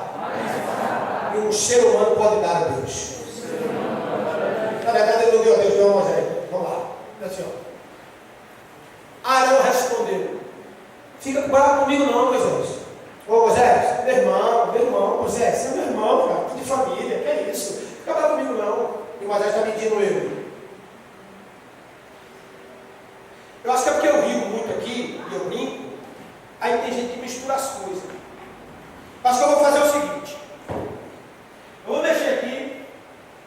que um ser humano pode dar a Deus. Na verdade, ele não deu a Deus, deu a Moisés. Vamos lá. Assim, ó. Arão respondeu: fica bravo comigo não, Moisés. Pastor, eu vou fazer o seguinte. Eu vou mexer aqui.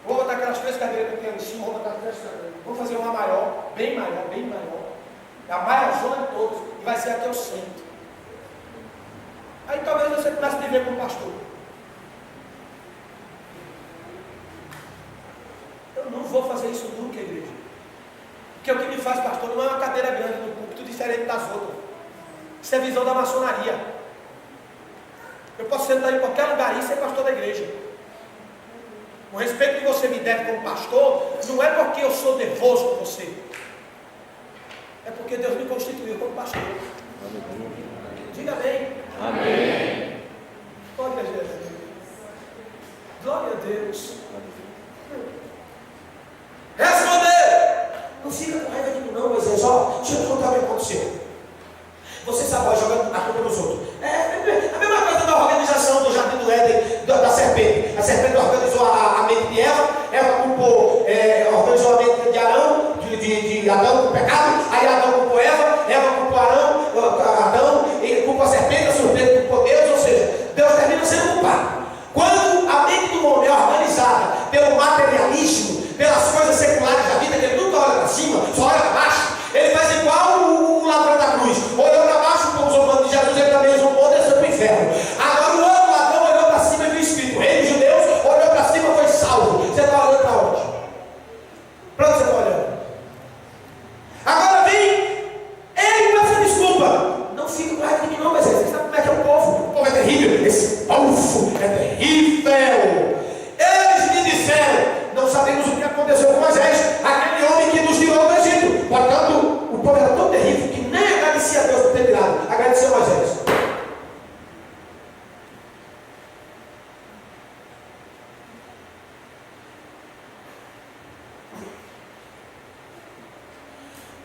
Vou botar aquelas 3 cadeiras que eu tenho em cima. Vou botar as 3 cadeiras. Vou fazer uma maior, bem maior, bem maior. A maior zona de todos. E vai ser até o centro. Aí talvez você comece a viver como pastor. Eu não vou fazer isso nunca, igreja. Porque o que me faz pastor não é uma cadeira grande no púlpito diferente das outras. Isso é visão da maçonaria. Eu posso sentar em qualquer lugar e ser pastor da igreja. O respeito que você me deve como pastor não é porque eu sou devoso com você. É porque Deus me constituiu como pastor. Diga amém. Amém. Glória a Deus. Glória a Deus. Responder! Não fica com raiva de mim não, Moisés. Ó, deixa eu te contar o que aconteceu. Você sabe, vai jogando a culpa nos outros. É a mesma coisa da organização do Jardim do Éden, da serpente. A serpente organizou a mente de Eva, Eva culpou, organizou a mente de Arão, de Adão com o pecado, aí Adão culpou Eva culpou Adão, e culpou a serpente culpou Deus, ou seja, Deus termina sendo culpado. Quando a mente do homem é organizada pelo materialismo, pelas coisas seculares da vida, que ele nunca olha para cima, só olha para baixo, ele faz igual o ladrão da cruz, olhou para baixo, como os humanos de Jesus, ele também zombou, desceu para o inferno. Agora o outro ladrão olhou para cima e viu escrito, rei dos judeus, olhou para cima e foi salvo. Você está olhando para onde? Para onde você está olhando? Agora vem ele com essa desculpa. Não fica com raiva de mim não, mas você sabe como é que é o povo? O povo é terrível, esse povo é terrível. Eles me disseram, não sabemos o que aconteceu com Moisés, aquele homem que nos tirou do Egito. Portanto, o povo era tão terrível que nem agradecia a Deus por ter tirado, agradeceu a Moisés.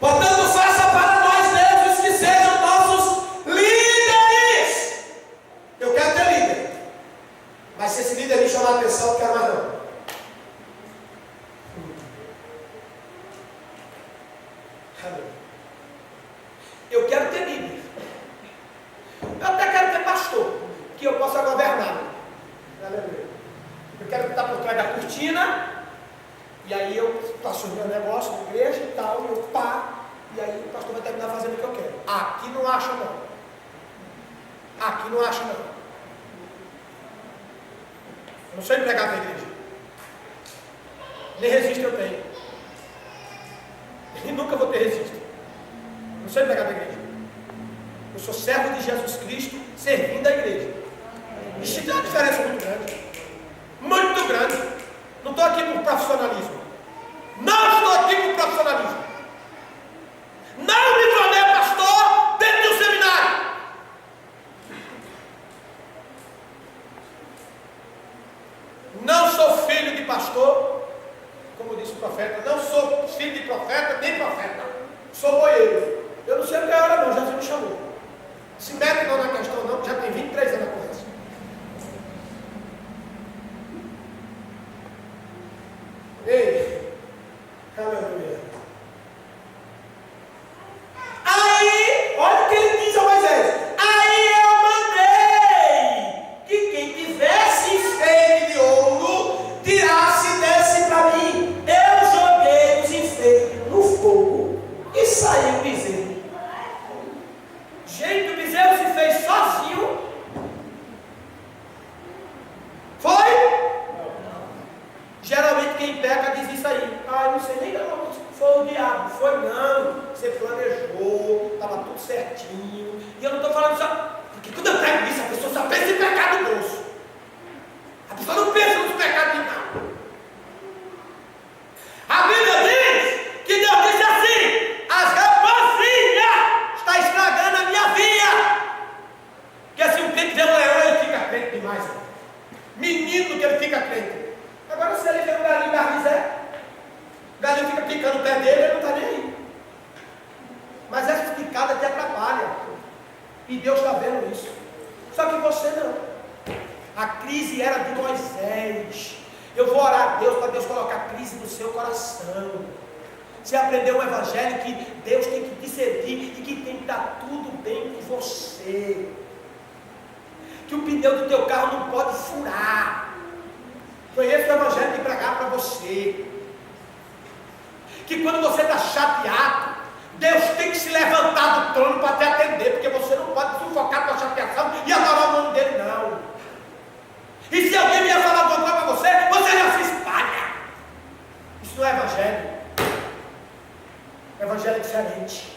Portanto, faça para nós deuses que sejam nossos líderes. Eu quero ter líder. Mas se esse líder me chamar a atenção, eu não quero mais não. Eu quero ter líder. Eu até quero ter pastor, que eu possa governar. Eu quero estar por trás da cortina. E aí eu faço o meu negócio na igreja e tal, e eu pá, e aí o pastor vai terminar fazendo o que eu quero. Aqui não acha não. Aqui não acha não. Eu não sou empregado da igreja. Nem registro eu tenho. E nunca vou ter registro. Eu não sou empregado da igreja. Eu sou servo de Jesus Cristo, servindo a igreja. Isso tem uma diferença muito grande. Muito grande. Não estou aqui por profissionalismo. Não estou aqui por profissionalismo. Não me tornei pastor dentro de um seminário. Não sou filho de pastor, como disse o profeta. Não sou filho de profeta, nem profeta. Sou boieiro. Eu não sei o que é hora não, Jesus me chamou. Se mete não na questão não, já tem 23 anos na conversa. Ei, aleluia. Aí, olha o que ele diz a Moisés. Aí eu mandei que quem tivesse enfeite de ouro tirasse e desse para mim. Eu joguei os enfeites no fogo e saiu o bezerro. Gente, o bezerro se fez sozinho. Foi? Geralmente quem peca diz isso aí. Ah, eu não sei nem não. Foi o diabo. Foi não. Você planejou. Estava tudo certinho. E eu não estou falando só. Porque quando eu pego isso, a pessoa só pensa em pecado grosso. A pessoa não pensa nos pecados de nada. A Bíblia diz que Deus disse assim: as raposinhas está estragando a minha vida. Porque assim o crente vê um leão, ele fica crente demais. Menino que ele fica crente. Agora se ele vê um galinho garnizé, o galinho fica picando o pé dele, ele não está nem aí. Mas essas picadas te atrapalham. E Deus está vendo isso. Só que você não. A crise era de Moisés. Eu vou orar a Deus para Deus colocar a crise no seu coração. Você aprendeu o evangelho que Deus tem que te servir e que tem que dar tudo bem com você. que o pneu do teu carro não pode furar. Foi esse o evangelho que pregar para você. Que quando você está chateado, Deus tem que se levantar do trono para te atender, porque você não pode sufocar a tua chateação e adorar o nome dele, não. E se alguém vier falar alguma coisa para você, você já se espalha. Isso não é evangelho. O evangelho é diferente.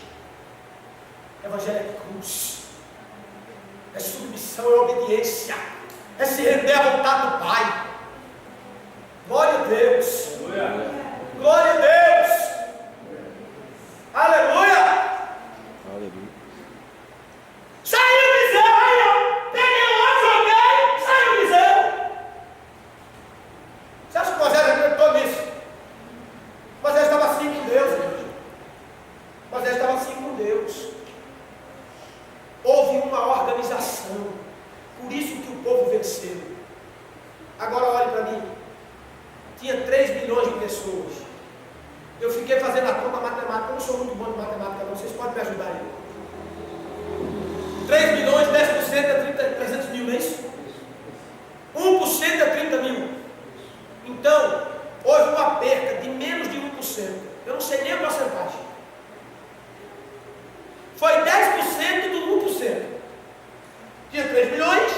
O evangelho é cruz. É submissão, é obediência. É se render à vontade do Pai. Glória a Deus. Glória a Deus. Aleluia. Saiu o bezerro aí, ó. Peguei o outro, joguei, saiu o bezerro. Você acha que Moisés acreditou nisso? Moisés estava assim com Deus, irmão. Moisés estava assim com Deus. Houve uma organização. Por isso que o povo venceu. Agora olhe para mim. Tinha 3 milhões de pessoas. Eu fiquei fazendo a conta matemática. Eu não sou muito bom de matemática, não. Vocês podem me ajudar aí. 3 milhões, 10% é 300 mil, não é isso? 1% é 30 mil. Então, houve uma perca de menos de 1%. Eu não sei nem a porcentagem. Foi 10% do 1%. Tinha 3 milhões,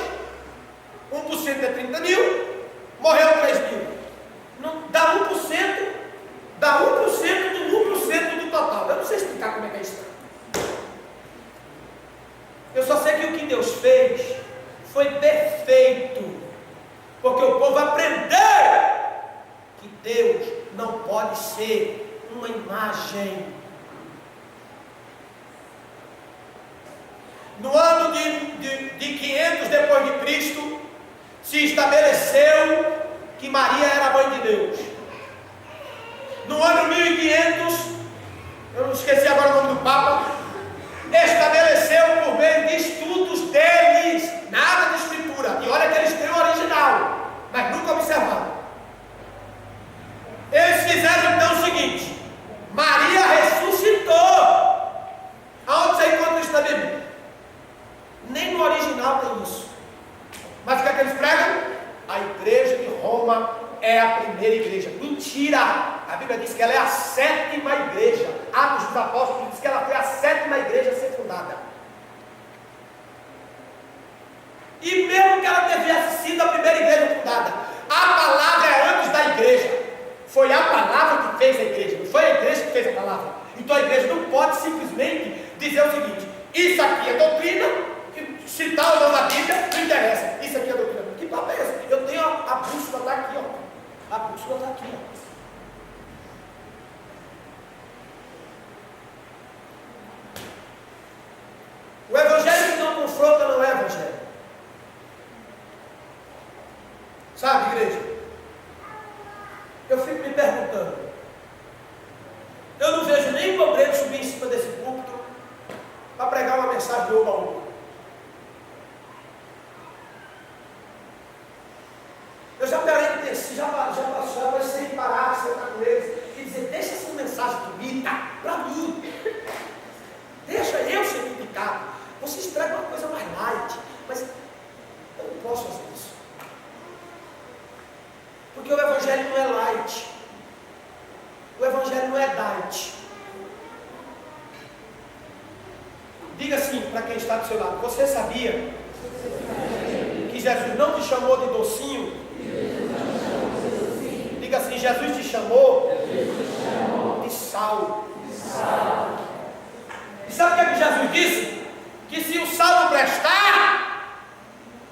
1% é 30 mil, morreu 3 mil. Não, dá 1% do 1% do total. Eu não sei explicar como é que é isso. Eu só sei que o que Deus fez foi perfeito, porque o povo aprendeu que Deus não pode ser uma imagem. No ano de 500 depois de Cristo, se estabeleceu que Maria era a mãe de Deus. No ano 1500, eu não esqueci agora o nome do Papa, estabeleceu por meio de estudos deles, nada de escritura, e olha que eles têm o original, mas nunca observaram. Eles fizeram então o seguinte: Maria ressuscitou. Aonde você encontra isso na Bíblia? Nem no original tem isso. Mas o que é que eles pregam? A igreja de Roma é a primeira igreja. Mentira! A Bíblia diz que ela é a 7ª igreja. Atos dos Apóstolos diz que ela foi a 7ª igreja a ser fundada. E mesmo que ela tivesse sido a primeira igreja fundada, a palavra é antes da igreja. Foi a palavra que fez a igreja, não foi a igreja que fez a palavra. Então a igreja não pode simplesmente dizer o seguinte: isso aqui é doutrina, se tal ou não na Bíblia, não interessa. Isso aqui é doutrina. Que papo é esse? Eu tenho a bússola está aqui, ó. A bússola está aqui, ó. O evangelho que não confronta não é evangelho. Sabe, igreja? Eu fico me perguntando. Eu não vejo nem obreiro subir em cima desse púlpito para pregar uma mensagem de oba-oba. Eu já pensei em parar, sentar com eles e dizer: deixa essa mensagem bonita para mim. Deixa eu ser criticado. Vocês pregam uma coisa mais light, mas eu não posso fazer isso. Porque o evangelho não é light. O evangelho não é diet. Diga assim para quem está do seu lado: você sabia que Jesus não te chamou de docinho? Diga assim: Jesus te chamou de sal. E sabe o que Jesus disse? Que se o sal não prestar,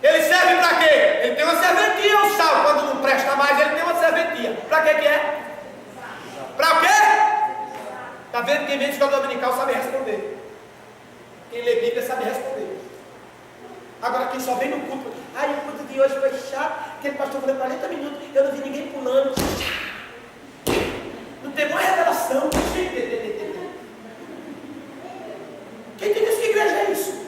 ele serve para quê? Ele tem uma serventia, o sal. Quando não presta mais, ele tem uma serventia. Para que é? Para o quê? Está vendo? Quem vem de escola dominical sabe responder. Quem lê Bíblia sabe responder. Agora quem só vem no culto: ai, o culto de hoje foi chato, aquele pastor falou 40 minutos, eu não vi ninguém pulando. Não tem mais revelação. Quem te disse que igreja é isso?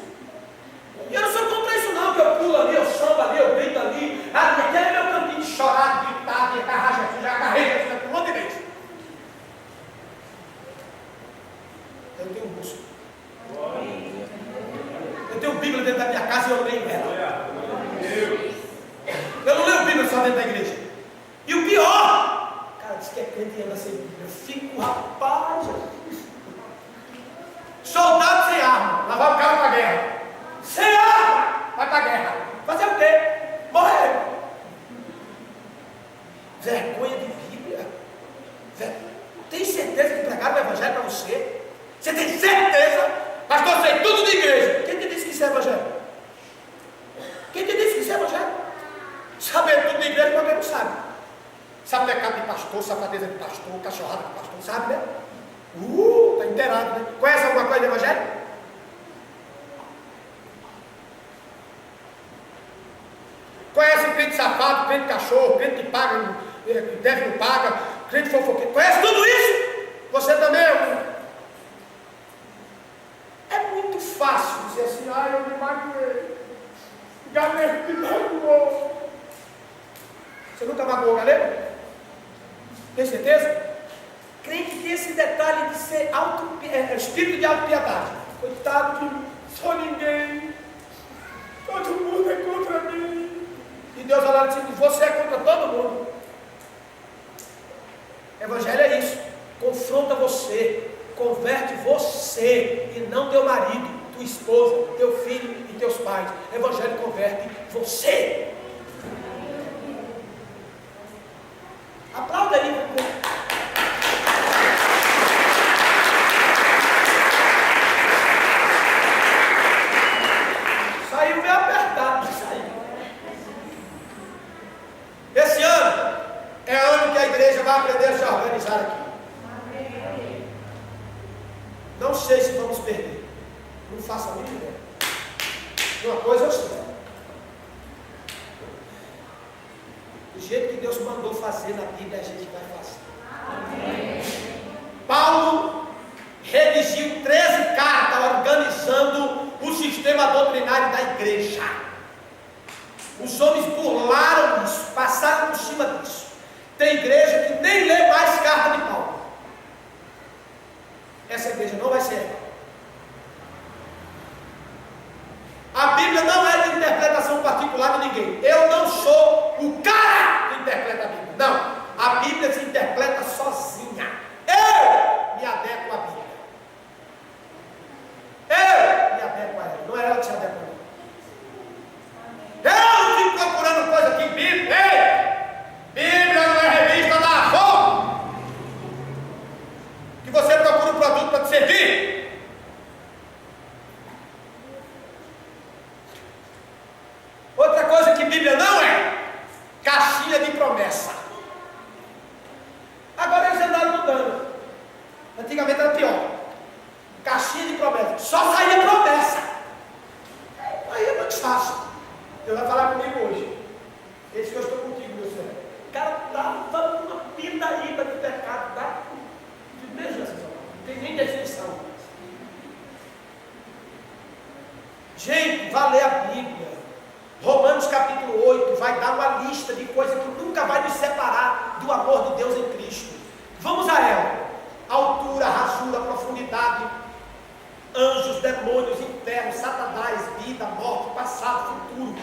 E eu não sou contra isso não, que eu pulo ali, eu samba ali, eu grito ali. Aquele é meu cantinho de chorar, de gritar, de agarrar Jesus, já agarrei Jesus um monte de vezes. Eu tenho músculo. Eu tenho Bíblia dentro da minha casa e eu leio ela. Saber tudo de igreja, mas alguém não sabe. Sabe pecado de pastor, safadeza de pastor, cachorrada de pastor, sabe, né? Está inteirado, né? Conhece alguma coisa do evangelho? Conhece crente safado, crente cachorro, crente que paga, que deve não paga, crente fofoqueiro? Conhece tudo isso? Você também é um. É muito fácil dizer assim, eu me magoei. Galera me magoou. Você nunca magoou, galera? Tem certeza? Crente tem esse detalhe de ser espírito de autopiedade. Coitado de mim, sou ninguém. Todo mundo é contra mim. E Deus olha e diz, você é contra todo mundo. Evangelho é isso. Confronta você, converte você e não teu marido, tua esposa, teu filho e teus pais. Evangelho converte você. Aplauda aí. Saiu meio apertado. Esse ano é ano que a igreja vai aprender a se organizar aqui. Não sei se vamos perder. Não faço a mínima ideia. Uma coisa eu sei. Do jeito que Deus mandou fazer na Bíblia, a gente vai fazer. Amém. Paulo redigiu 13 cartas organizando o sistema doutrinário da igreja. Os homens burlaram isso, passaram por cima disso. Tem igreja que nem lê mais carta de Paulo. Essa igreja não vai ser ela. A Bíblia não é de interpretação particular de ninguém. Eu não sou o cara que interpreta a Bíblia. Não. A Bíblia se interpreta sozinha. Eu me adequo à Bíblia. Eu me adequo a ela. Não é ela que se adequa a mim. Eu fico procurando coisa aqui. Bíblia. Ei! Bíblia não é revista da Avon. Que você procura um produto para te servir. Outra coisa que Bíblia não é, caixinha de promessa. Agora eles andaram mudando. Antigamente era pior. Caixinha de promessa. Só saía promessa. Aí é muito fácil. Deus vai falar comigo hoje. Esse que eu estou contigo, meu Senhor. O cara dava uma pindaíba de pecado. Dá de mesmo, não tem nem definição. Gente, vai ler a Bíblia. Romanos capítulo 8 vai dar uma lista de coisas que nunca vai nos separar do amor de Deus em Cristo. Vamos a ela. Altura, rasura, profundidade, anjos, demônios, inferno, Satanás, vida, morte, passado, futuro.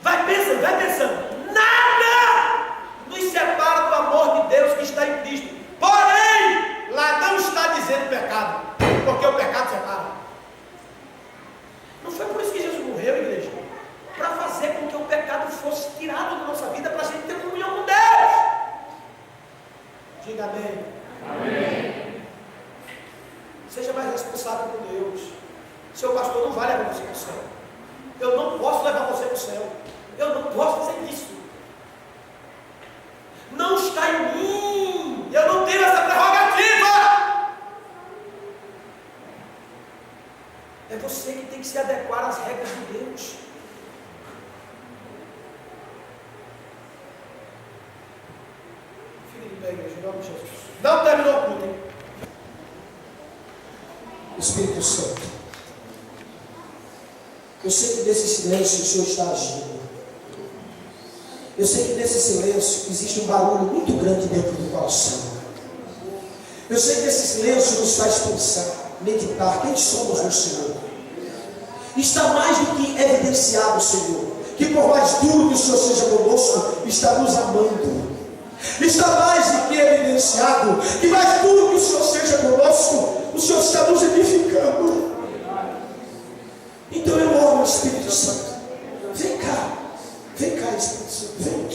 Vai pensando, vai pensando. Nada nos separa do amor de Deus que está em Cristo. Porém, lá não está dizendo pecado, porque o pecado separa. Não foi por isso que Jesus morreu, igreja? Para fazer com que o pecado fosse tirado da nossa vida, para a gente ter comunhão com Deus. Diga amém. Amém. Seja mais responsável com Deus. Seu pastor não vai levar você para o céu. Eu não posso levar você para o céu. Eu não posso fazer isso. Não está em mim. Eu não tenho essa prerrogativa. É você que tem que se adequar às regras de Deus. Da igreja, em nome de Jesus. Não terminou o culto, hein? Espírito Santo, eu sei que nesse silêncio o Senhor está agindo. Eu sei que nesse silêncio existe um barulho muito grande dentro do coração. Eu sei que esse silêncio nos faz pensar, meditar quem somos no Senhor. Está mais do que evidenciado, Senhor, que por mais duro que o Senhor seja conosco, está nos amando. Está mais do que evidenciado que mais duro que o Senhor seja conosco, o Senhor está nos edificando. Então eu oro ao Espírito Santo. Vem cá, Espírito Santo, vem.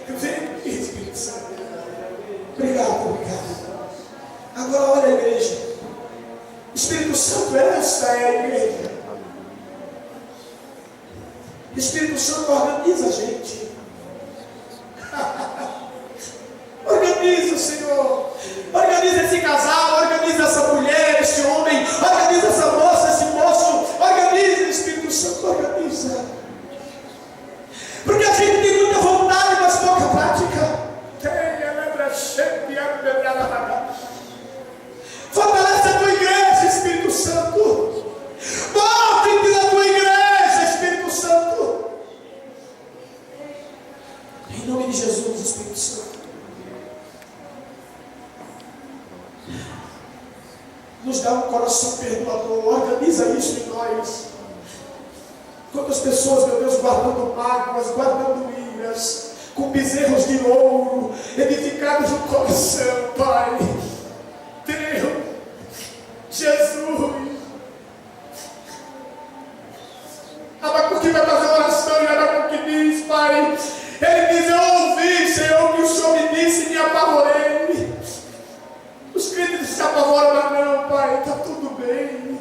Vem aqui, Espírito Santo. Obrigado. Agora olha a igreja. Espírito Santo, essa é a igreja. Espírito Santo, organiza a gente. Organiza, Senhor. Organiza esse casal, organiza essa mulher, esse homem, organiza essa moça, esse moço. Organiza, Espírito Santo, organiza. Porque a gente tem muita vontade, mas pouca prática. Fortalece a tua igreja, Espírito Santo. Volte na tua igreja, Espírito Santo. Em nome de Jesus, Espírito Santo. Nos dá um coração perdoador. Organiza isso em nós. Quantas pessoas, meu Deus, guardando mágoas, guardando iras, com bezerros de ouro edificados no coração, Pai. Deus, Jesus. Abacuque vai fazer oração e Abacuque diz, Pai, ele diz, eu ouvi, Senhor, que o Senhor me disse e me apavorei. Os crentes se apavoram, mas não, Pai, está tudo bem.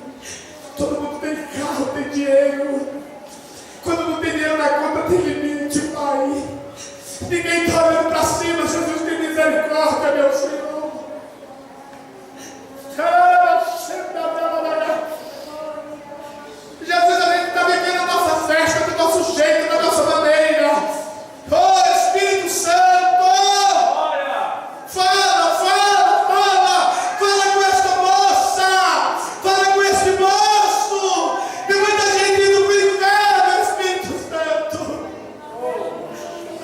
Todo mundo tem carro, tem dinheiro. Quando não tem dinheiro na conta, tem limite, Pai. Ninguém está olhando para cima, Jesus tem misericórdia, meu Senhor. Jesus, a gente está vivendo a nossa festa, do nosso jeito, da nossa maneira. Oh, Espírito Santo! Fala com esta moça! Fala com este moço! Tem muita gente indo para o inferno, Espírito Santo!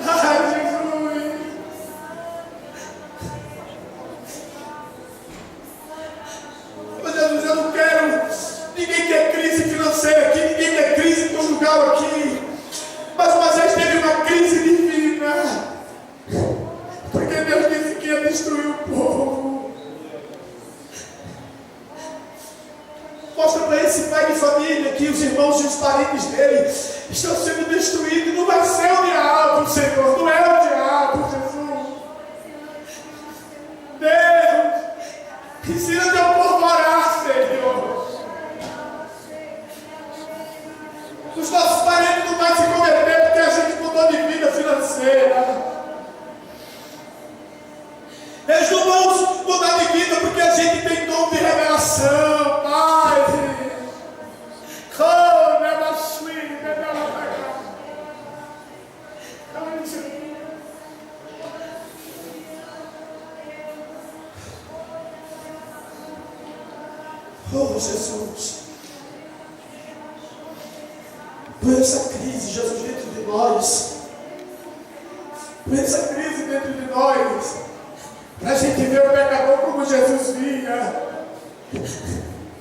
Ai, Jesus! Oh, Jesus, eu não quero. Ninguém quer crise financeira aqui, ninguém quer crise conjugal aqui. Mas Moisés teve uma crise divina. Porque Deus disse que ia destruir o povo. Mostra para esse pai de família que os irmãos e os parentes dele estão sendo destruídos. Não vai ser o diabo, Senhor. Não é o diabo, Jesus. Deus, ensina teu povo a orar, Senhor. Os nossos parentes não vão se converter porque a gente mudou de vida financeira. Eles não vão mudar de vida porque a gente tem dom de revelação, Pai. Oh, Jesus. Põe essa crise, Jesus, dentro de nós. Põe essa crise dentro de nós. Para a gente ver o pecador como Jesus via.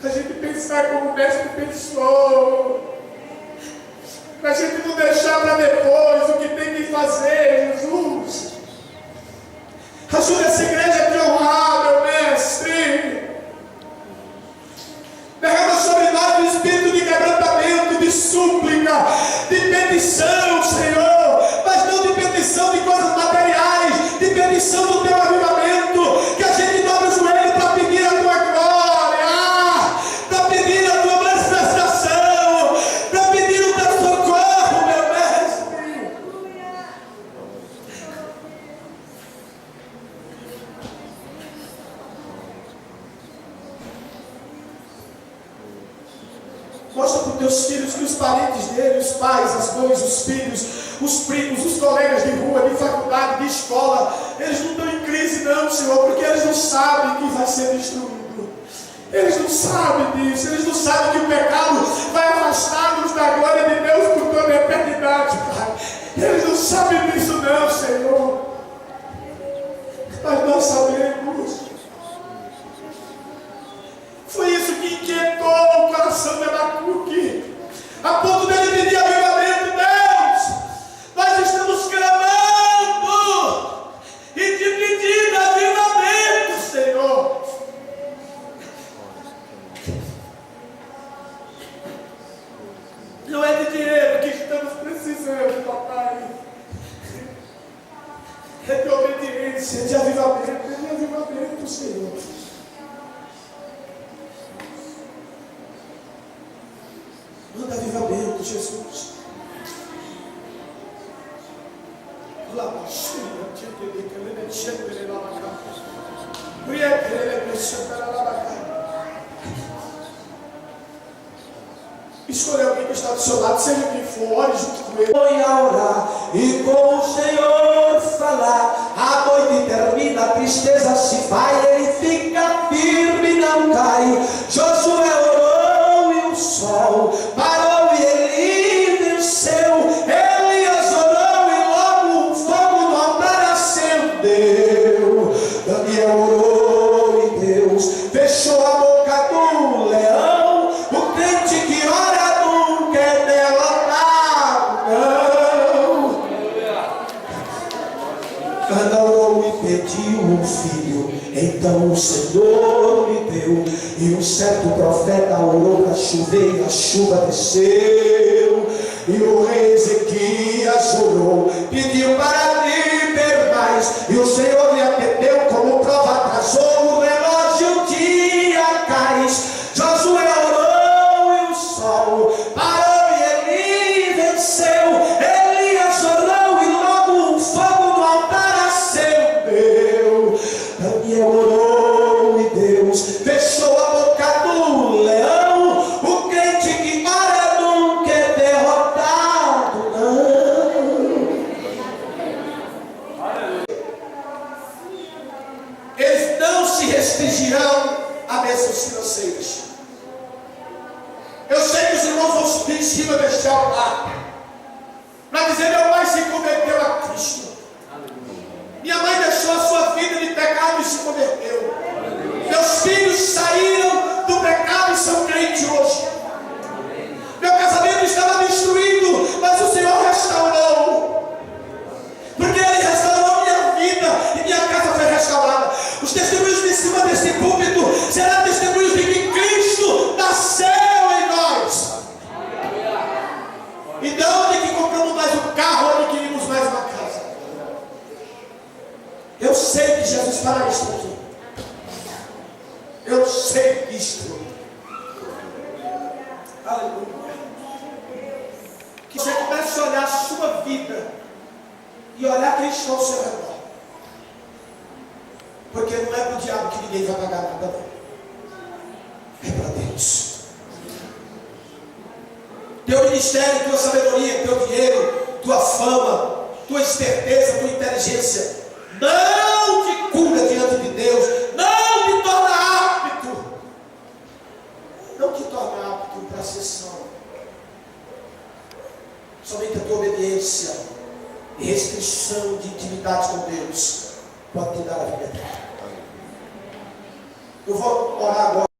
Para a gente pensar como o mestre pensou. Para a gente não deixar para depois o que tem que fazer, Jesus. Ajuda essa igreja a te honrar, meu mestre. Derrama sobre nós o espírito de quebrantamento, de súplica, de petição, Senhor. Mas não de petição de coisas materiais, de petição do teu avivamento. Que a gente dobre o joelho para pedir a tua glória, para pedir a tua manifestação, para pedir o teu socorro, meu mestre. Mostra para os teus filhos que os parentes dele, os pais, as mães, os filhos, os primos, os colegas de rua, de faculdade, de escola, eles não estão em crise não, Senhor, porque eles não sabem que vai ser destruído. Eles não sabem disso, eles não sabem que o pecado vai afastá-los da glória de Deus por toda a eternidade, Pai. Eles não sabem disso não, Senhor. Mas nós sabemos. Foi isso que inquietou o coração de Abacuque, a ponto dele pedir avivamento. Deus, nós estamos clamando e te pedindo avivamento, Senhor. Não é de dinheiro que estamos precisando, papai. É de obediência, de avivamento, Senhor. Manda avivamento, Jesus. Escolha alguém que está do seu lado, seja quem for, ore junto com ele. Põe a orar e com o Senhor falar. A noite termina, a tristeza se vai, ele fica firme e não cai. Josué orou e o sol parou e ele venceu. Elias orou e logo o fogo do altar acendeu. Daniel orou e Deus fechou a boca do leão. O crente que ora nunca é derrotado, não. Ana orou e pediu um filho, então o Senhor lhe deu. E um certo profeta orou para chover e a chuva desceu. E o rei Ezequias orou, pediu para viver mais, e o Senhor lhe atendeu, como prova atrasou o relógio, o dia cai. Josué orou e o sol parou e ele venceu. Elias orou e logo o fogo no altar acendeu. Daniel orou e Deus fechou a boca do leão. O crente que ora nunca é derrotado, não. Eles não se restringirão a bênçãos financeiras. Eu sei que os irmãos vão subir em cima deste altar para dizer: meu pai se converteu a Cristo, minha mãe deixou a sua vida de pecado e se converteu, meus filhos saíram do pecado e são crentes hoje, meu casamento estava destruído, mas o Senhor restaurou, porque Ele restaurou minha vida e minha casa foi restaurada. Os testemunhos de cima desse púlpito serão testemunhos de que Cristo nasceu em nós, e não de que compramos mais um carro ou adquirimos mais uma casa. Eu sei que Jesus fará isto aqui. Eu sei disto. Aleluia. Que você comece a olhar a sua vida e olhar quem está ao seu redor. Porque não é para o diabo que ninguém vai pagar nada, não. É para Deus. Teu ministério, tua sabedoria, teu dinheiro, tua fama, tua esperteza, tua inteligência não te cura diante de Deus, não te torna apto, não te torna apto para a sessão. Somente a tua obediência e restrição de intimidade com Deus pode te dar a vida eterna. Eu vou orar agora.